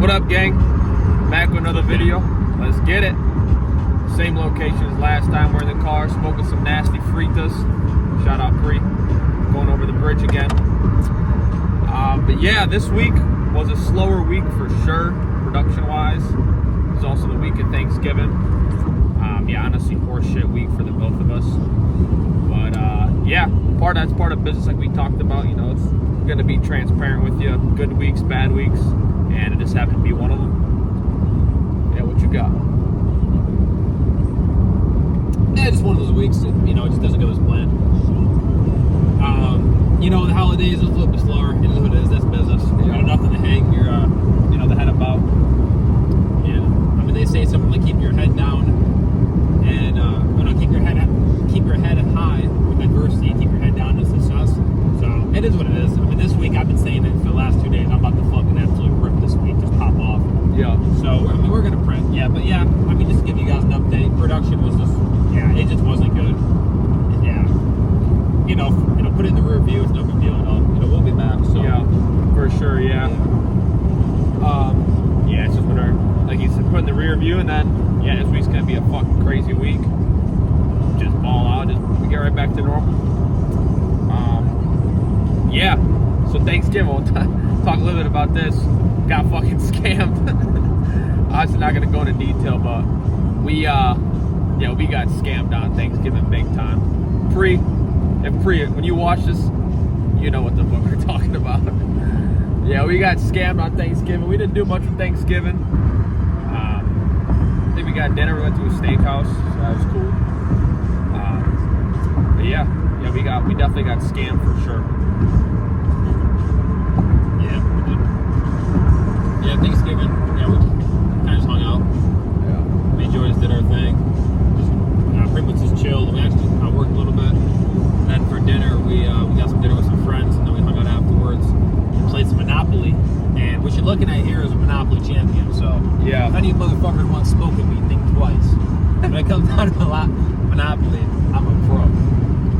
What up, gang? Back with another video. Let's get it. Same location as last time. We're in the car smoking some nasty fritas. Shout out Pre. Going over the bridge again. But yeah, this week was a slower week for sure, production-wise. It's also the week of Thanksgiving. Yeah, honestly, horseshit week for the both of us. But yeah, that's part of business, like we talked about. You know, it's gonna be transparent with you. Good weeks, bad weeks, and it just happened to be one of them. Yeah, what you got? Yeah, just one of those weeks that, you know, it just doesn't go as planned. You know, the holidays is a little bit slower. It is what it is. That's business. You know, nothing to hang your, you know, the head about. And I mean, they say something like keep your head down and, you know, keep your head high with adversity. Keep your head down to success. So it is what it is. I mean, this week I've been saying it for the last 2 days. I'm about to fucking absolutely rip this week, just pop off. Yeah. So I mean, we're gonna print. Yeah, but yeah, I mean, just to give you guys an update, production was just, yeah, it just wasn't good. Yeah. You know, put it in the rear view. It's no big deal at all. You know, we'll be back. So Yeah, for sure. Yeah. Yeah, it's just whatever. Like you said, put in the rear view, and then yeah, this week's gonna be a fucking crazy week. Just ball out. We get right back to normal. Yeah. So Thanksgiving, we'll talk a little bit about this. Got fucking scammed. I'm not gonna go into detail, but we got scammed on Thanksgiving big time. Pre, when you watch this, you know what the fuck we're talking about. Yeah, we got scammed on Thanksgiving. We didn't do much for Thanksgiving. I think we got dinner. We went to a steakhouse, so that was cool. But yeah, we definitely got scammed for sure. yeah, we did. Yeah, Thanksgiving. Yeah, we kind of just hung out. Yeah. Me and Joy just did our thing. Just pretty much just chilled. We actually worked a little bit. And then for dinner, we got some dinner with some friends, and then we hung out afterwards and played some Monopoly. And what you're looking at here is a Monopoly champion. So Yeah. if any motherfuckers want to smoke at me, think twice. When it comes down to Monopoly, I'm a pro.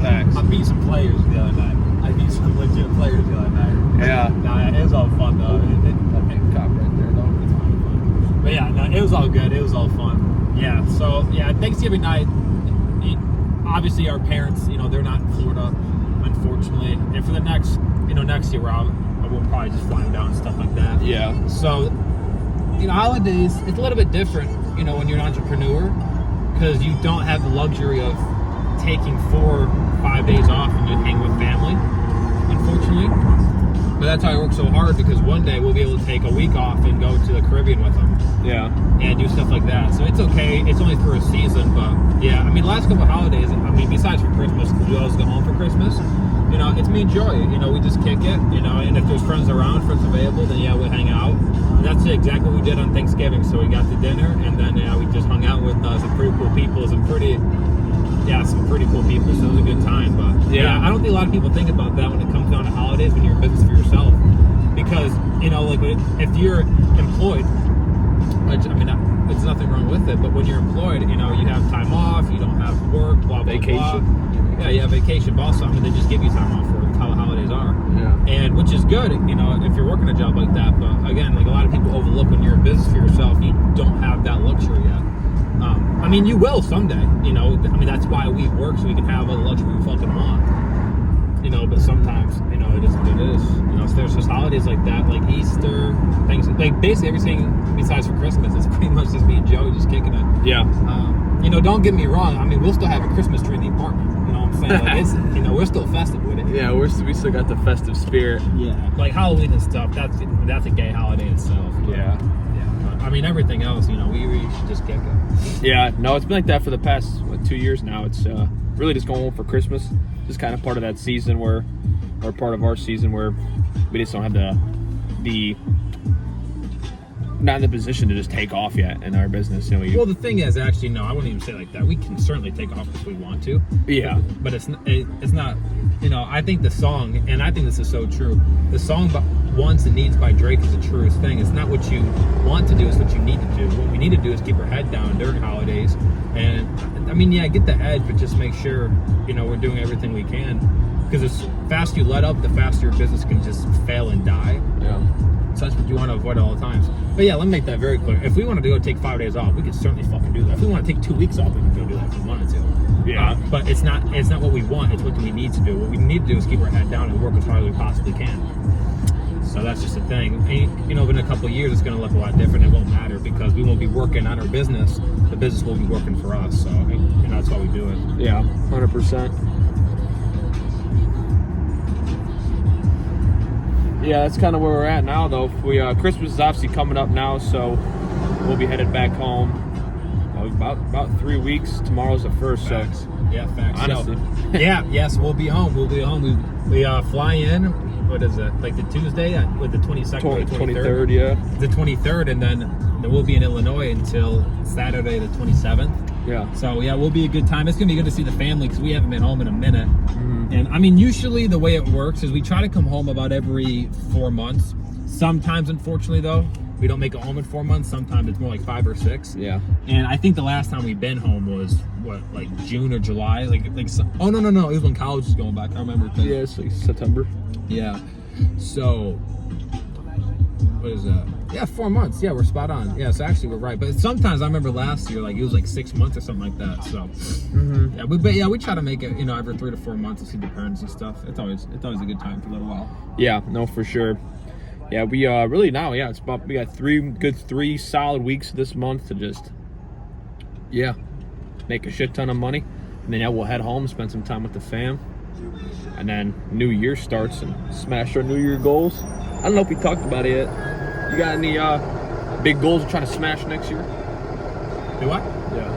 Thanks. I beat some players the other night. I beat some legit players the other night. Yeah. Nah, it was all fun though. That big cop right there, though. But yeah, no, it was all good. It was all fun. Yeah. So yeah, Thanksgiving night. Obviously, our parents, you know, they're not in Florida, unfortunately. And for the next year, we'll probably just fly them down and stuff like that. Yeah. So, you know, holidays, it's a little bit different, you know, when you're an entrepreneur, because you don't have the luxury of taking 4 or 5 days off and you hang with family, unfortunately. But that's how I work so hard, because one day we'll be able to take a week off and go to the Caribbean with them Yeah. and do stuff like that. So it's okay. It's only for a season, but yeah, I mean, last couple of holidays, I mean, besides for Christmas, because we always go home for Christmas, you know, it's me and Joy. You know, we just kick it, you know, and if there's friends around, friends available, then yeah, we hang out. And that's exactly what we did on Thanksgiving. So we got to dinner, and then we just hung out with some pretty cool people, some pretty cool people. So it was a good time. But yeah, I don't think a lot of people think about that when it comes down to holidays when you're in business for yourself, because you know, like if you're employed, which I mean, there's nothing wrong with it, but when you're employed, you know, you have time off, you don't have work, blah blah Vacation. blah. Yeah, you have vacation, but also, I mean, they just give you time off for how the holidays are. Yeah. And which is good, you know, if you're working a job like that. But again, like a lot of people overlook when you're in business for yourself, you don't have that luxury yet. I mean, you will someday, you know. I mean, that's why we work, so we can have all the luxury we fucking want. You know, but sometimes, you know, it is what it is. You know, so there's just holidays like that, like Easter, things, like basically everything besides for Christmas, it's pretty much just me and Joey just kicking it. Yeah. You know, don't get me wrong. I mean, we'll still have a Christmas tree in the apartment. You know what I'm saying? Like, it's, you know, we're still festive with it. Yeah, we still got the festive spirit. Yeah. Like Halloween and stuff. That's a gay holiday itself. But, Yeah. yeah. I mean, everything else, you know, we should just kick it. Yeah, no, it's been like that for the past 2 years now. It's really just going home for Christmas. Just kind of part of that season or part of our season where we just don't have the not in the position to just take off yet in our business. You know, Well, the thing is, actually, no, I wouldn't even say it like that. We can certainly take off if we want to. yeah, But it's not, you know, I think the song, and I think this is so true, the song Wants and Needs by Drake is the truest thing. It's not what you want to do, it's what you need to do. What we need to do is keep our head down during holidays. And, I mean, yeah, get the edge, but just make sure, you know, we're doing everything we can. Because the faster you let up, the faster your business can just fail and die. yeah. such what you want to avoid at all times. But yeah, let me make that very clear. If we wanted to go take 5 days off, we could certainly fucking do that. If we want to take 2 weeks off, we could go do that if we wanted to. Yeah. But it's not what we want. It's what we need to do. What we need to do is keep our head down and work as hard as we possibly can. So that's just the thing. And, in a couple of years, it's going to look a lot different. It won't matter because we won't be working on our business. The business will be working for us. So, and that's why we do it. Yeah, 100%. Yeah, that's kind of where we're at now, though. We Christmas is obviously coming up now, so we'll be headed back home. About 3 weeks. Tomorrow's the 1st. Facts. So Yeah, facts. honestly, Yes, we'll be home. We fly in. What is it? Like the Tuesday with the 22nd or the 23rd. Yeah. The 23rd, and then we'll be in Illinois until Saturday the 27th. Yeah. So yeah, we'll be a good time. It's gonna be good to see the family because we haven't been home in a minute. Mm-hmm. And I mean, usually the way it works is we try to come home about every 4 months. Sometimes, unfortunately, though, we don't make it home in 4 months. Sometimes it's more like 5 or 6. Yeah. And I think the last time we've been home was like June or July. Oh no, it was when college was going back. I remember. Yeah, it's like September. Yeah. So, what is that? Yeah, 4 months. Yeah, we're spot on. Yeah, so actually we're right. But sometimes I remember last year, like it was like 6 months or something like that. So, yeah, we try to make it, every 3 to 4 months to see the parents and stuff. It's always a good time for a little while. Yeah, no, for sure. Yeah, we really now, yeah, it's about, we got 3 solid weeks this month to just, yeah, make a shit ton of money. And then, yeah, we'll head home, spend some time with the fam. And then New Year starts and smash our New Year goals. I don't know if we talked about it yet. You got any big goals you're trying to smash next year? Do what? Yeah.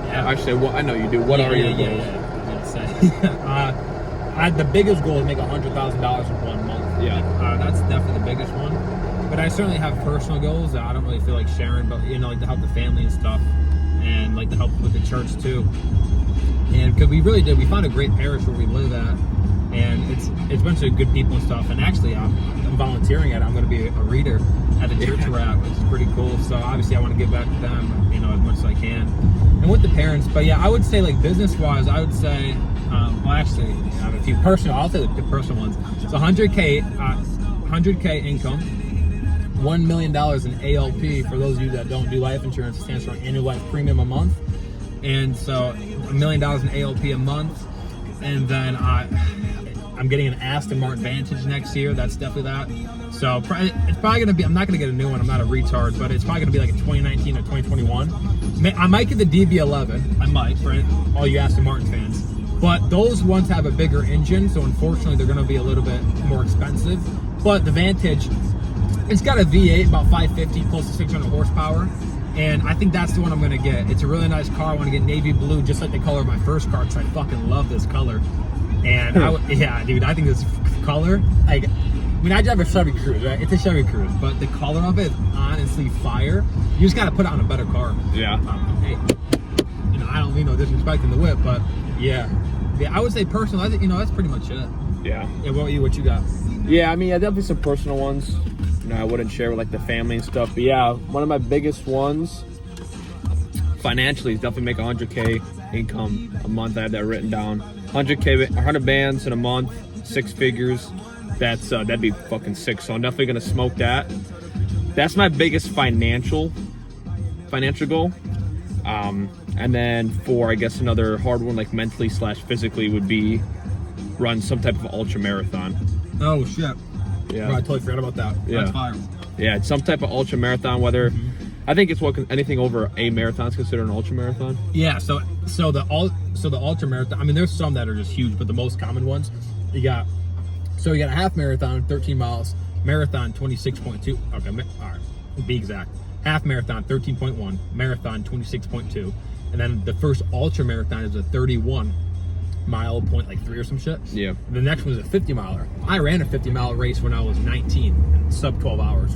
Yeah. Actually, I know you do. What are your goals? The biggest goal is make $100,000 in 1 month. Yeah. That's definitely the biggest one. But I certainly have personal goals that I don't really feel like sharing, but like to help the family and stuff, and like to help with the church too. And because we really did, we found a great parish where we live at, and it's a bunch of good people and stuff. And actually, I'm volunteering at it. I'm going to be a reader at the church we're at, which is pretty cool. So obviously, I want to give back to them, as much as I can, and with the parents. But yeah, I would say like business-wise, I would say, actually, I have a few personal. I'll say the personal ones. So 100K income. $1 million in ALP. For those of you that don't do life insurance, it stands for annual life premium a month. And so $1 million in ALP a month. And then I'm getting an Aston Martin Vantage next year. That's definitely that. So it's probably going to be, I'm not going to get a new one. I'm not a retard, but it's probably going to be like a 2019 or 2021. I might get the DB11. I might, for all you Aston Martin fans. But those ones have a bigger engine. So unfortunately, they're going to be a little bit more expensive. But the Vantage, it's got a V8, about 550, close to 600 horsepower. And I think that's the one I'm going to get. It's a really nice car. I want to get navy blue, just like the color of my first car, because I fucking love this color. And yeah, dude, I think this color, I drive a Chevy Cruze, right? It's a Chevy Cruze, but the color of it is honestly fire. You just got to put it on a better car. Yeah. Hey, I don't mean no disrespect in the whip, but yeah, I would say personal. I think, that's pretty much it. Yeah. Yeah. What you got? Yeah, I mean, definitely some personal ones. I wouldn't share with like the family and stuff. But yeah, one of my biggest ones financially is definitely make 100K income a month. I have that written down. 100K, 100 bands in a month, 6 figures. That'd be fucking sick. So I'm definitely gonna smoke that. That's my biggest financial goal. And then for, I guess, another hard one, like mentally / physically, would be run some type of ultra marathon. Oh shit. Yeah. Bro, I totally forgot about that. Yeah. That's fire. Yeah, it's some type of ultra marathon. Whether I think it's anything over a marathon is considered an ultra marathon. Yeah. So the ultra marathon. I mean, there's some that are just huge, but the most common ones, you got a half marathon, 13 miles, marathon 26.2. Okay, all right, be exact. Half marathon 13.1, marathon 26.2, and then the first ultra marathon is a 31-mile, 0.3 or some shit. Yeah. The next one is a 50-miler. I ran a 50-mile race when I was 19, sub 12 hours.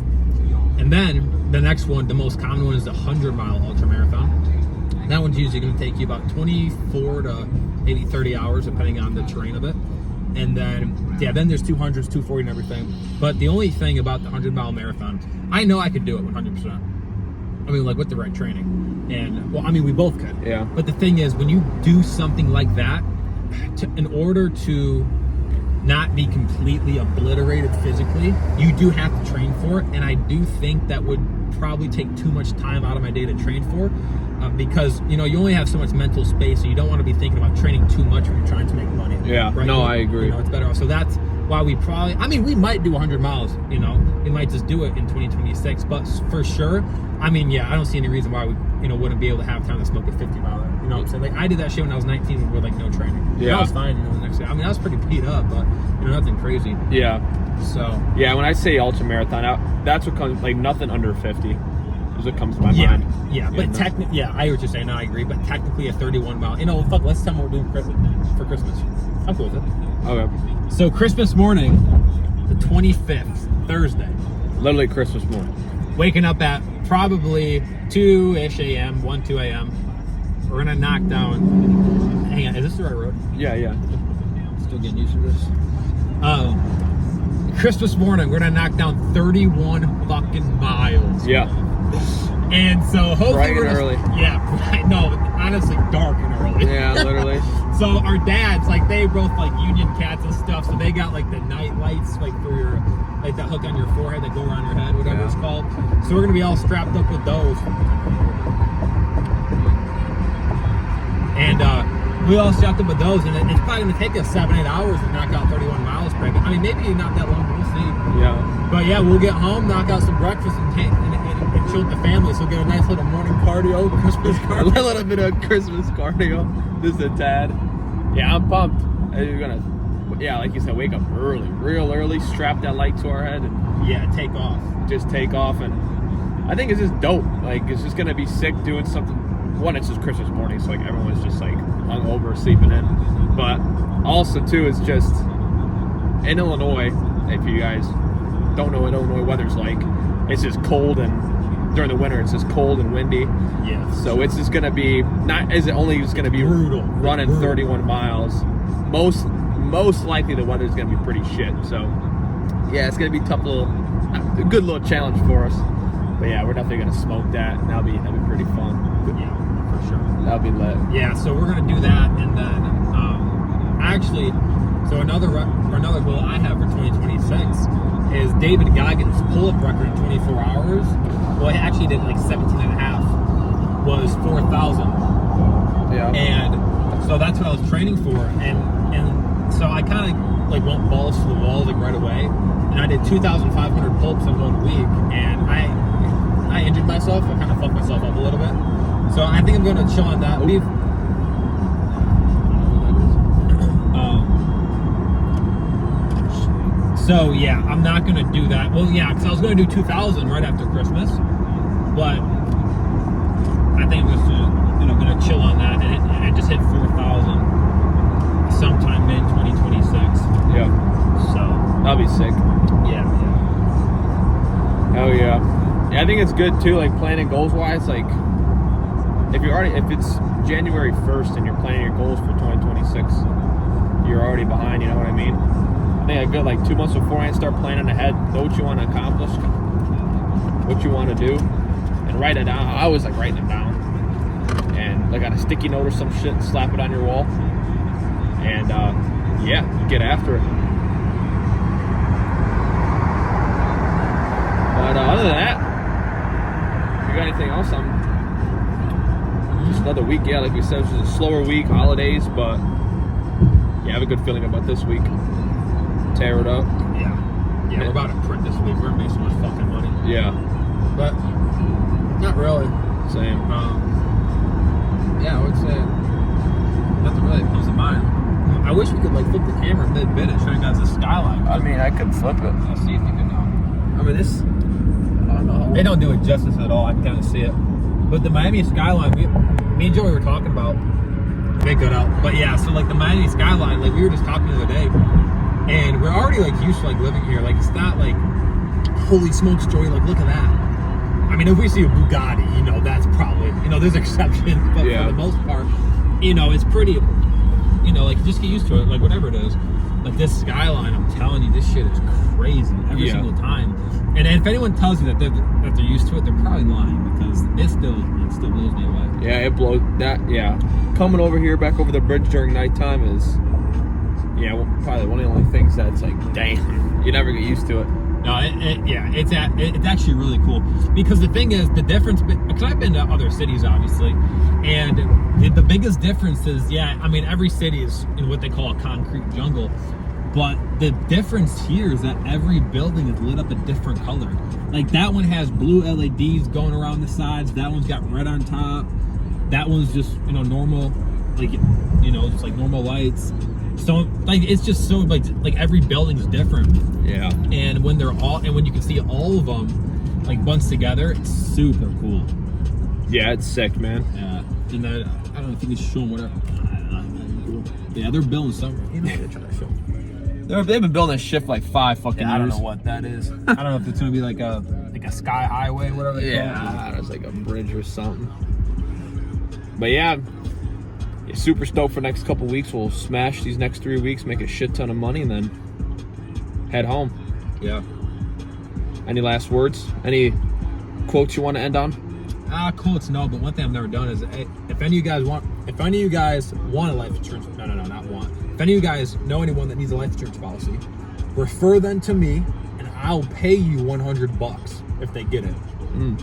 And then the next one, the most common one, is the 100-mile ultra marathon. That one's usually going to take you about 24 to maybe 30 hours, depending on the terrain of it. And then there's 200s, 240 and everything. But the only thing about the 100-mile marathon, I know I could do it 100%. I mean, like with the right training. And, well, I mean, we both could. Yeah. But the thing is, when you do something like that, in order to not be completely obliterated physically, you do have to train for it. And I do think that would probably take too much time out of my day to train for, because you only have so much mental space, so you don't want to be thinking about training too much when you're trying to make money. Yeah, right? no, I agree. It's better. So that's why we probably, we might do 100 miles. We might just do it in 2026, but for sure, I don't see any reason why we wouldn't be able to have time to smoke a 50 miler. You know what I'm saying? Like I did that shit when I was 19 with like no training. Yeah, that was fine. The next day, I was pretty beat up, but nothing crazy. Yeah. So yeah, when I say ultra marathon, that's what comes, like nothing under 50 is what comes to my mind. Yeah, but technically, I hear what you're saying. No, I agree. But technically, a 31 mile. Fuck. Let's tell them what we're doing for Christmas. I'm cool with it. Okay. So Christmas morning, the 25th, Thursday. Literally Christmas morning. Waking up at probably 2-ish a.m., 2 a.m. We're gonna knock down. Hang on, is this the right road? Yeah. Still getting used to this. Christmas morning, we're gonna knock down 31 fucking miles. Yeah. And so hopefully Bright we're and early. Yeah, no, honestly, dark and early. Yeah, literally. So our dads, like they both like union cats and stuff, so they got like the night lights, like for your, like that hook on your forehead that go around your head, whatever it's called. So we're gonna be all strapped up with those. And we all strapped up with those, and it's probably gonna take us 7-8 hours to knock out 31 miles, Craig. Maybe not that long, but we'll see. Yeah. But yeah, we'll get home, knock out some breakfast, and chill with the family. So we'll get a nice little morning cardio, Christmas cardio. A little bit of Christmas cardio, just a tad. Yeah, I'm pumped. You're gonna, like you said, wake up early, real early, strap that light to our head, and take off. Just take off. And I think it's just dope. Like it's just gonna be sick doing something. One, it's just Christmas morning, so like everyone's just like hungover, sleeping in. But also too, it's just in Illinois. If you guys don't know what Illinois weather's like, it's just cold, and during the winter it's just cold and windy. Yeah. So it's just gonna be only just gonna be brutal. Running 31 miles. Most likely the weather's gonna be pretty shit. So yeah, it's gonna be a good little challenge for us. But yeah, we're definitely gonna smoke that, and that'll be pretty fun. Yeah, for sure. That'll be lit. Yeah, so we're gonna do that, and then another goal I have for 2026 is David Goggins' pull-up record in 24 hours. Well, he actually did like 17 and a half. Was 4,000. Yeah. And so that's what I was training for, and so I kind of like went balls to the wall like right away, and I did 2,500 pull-ups in 1 week, and I injured myself. I kind of fucked myself up a little bit. So I think I'm going to chill on that. So yeah, I'm not going to do that. Well, yeah, because I was going to do 2,000 right after Christmas, but I think I'm just going to chill on that, and I just hit 4,000 sometime in 2026. Yeah. So that'll be sick. Yeah. Oh yeah. Yeah, I think it's good too. Like planning goals wise, like if it's January 1st and you're planning your goals for 2026, you're already behind. You know what I mean? I think a good 2 months beforehand, start planning ahead, know what you want to accomplish, what you want to do, and write it down. I always like writing them down, and like on a sticky note or some shit, slap it on your wall, and get after it. But other than that, if you got anything else, just another week. Yeah, like we said, it's just a slower week, holidays, but yeah, I have a good feeling about this week. Tear it up. Yeah, we're about to print this week. We're gonna make so much fucking money. Yeah. But not really. Same. I would say nothing really comes to mind. I wish we could flip the camera mid-bid and show you guys the skyline. I mean, I could flip it. I'll see if you can. This. I don't know. They don't do it justice at all. I can kind of see it. But the Miami skyline, me and Joey were talking about. They got out. But yeah, so the Miami skyline, we were just talking the other day, and we're already used to living here. It's not holy smokes, Joey, look at that. I mean, if we see a Bugatti, that's probably, there's exceptions, but for the most part, it's pretty, just get used to it, whatever it is. But this skyline, I'm telling you, this shit is crazy every single time. And if anyone tells you that they're used to it, they're probably lying, because it still blows me away. Yeah, it blows that. Yeah, coming over here, back over the bridge during nighttime is, Yeah, well, probably one of the only things that's like, damn, you never get used to it. No, it's actually really cool because the thing is the difference. Because I've been to other cities, obviously, and the biggest difference is, I mean, every city is in what they call a concrete jungle, but the difference here is that every building is lit up a different color. Like that one has blue LEDs going around the sides. That one's got red on top. That one's just normal, like just like normal lights. So like it's just so like every building is different. Yeah. And when when you can see all of them like bunched together, it's super cool. Yeah, it's sick, man. Yeah. And I don't know if you can show them whatever. Yeah, they're building something. They're trying to show them. They've been building this shit for like 5 fucking years. I don't know what that is. I don't know if it's gonna be like a sky highway, whatever they call it. Yeah, it's like a bridge or something. But yeah, super stoked for the next couple weeks. We'll smash these next 3 weeks, make a shit ton of money, and then head home. Yeah. Any last words? Any quotes you want to end on? Quotes, no, but one thing I've never done is if any of you guys want a life insurance, no, not want. If any of you guys know anyone that needs a life insurance policy, refer them to me and I'll pay you $100 if they get it.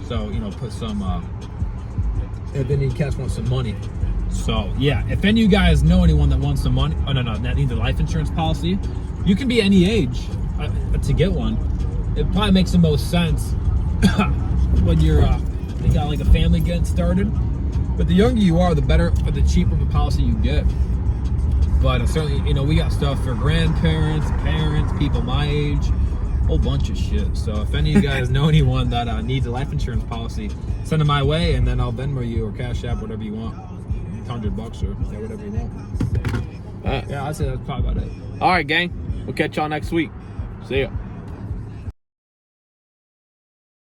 So, put some, if any cats want some money. So, yeah, if any of you guys know anyone that wants some money, that needs a life insurance policy, you can be any age to get one. It probably makes the most sense when you got like a family getting started. But the younger you are, the better, or the cheaper of a policy you get. But certainly, we got stuff for grandparents, parents, people my age, whole bunch of shit. So if any of you guys know anyone that needs a life insurance policy, send them my way, and then I'll Venmo you or Cash App, whatever you want. $100 or whatever you want. Yeah, I'd say that's probably about it. All right, gang. We'll catch y'all next week. See ya.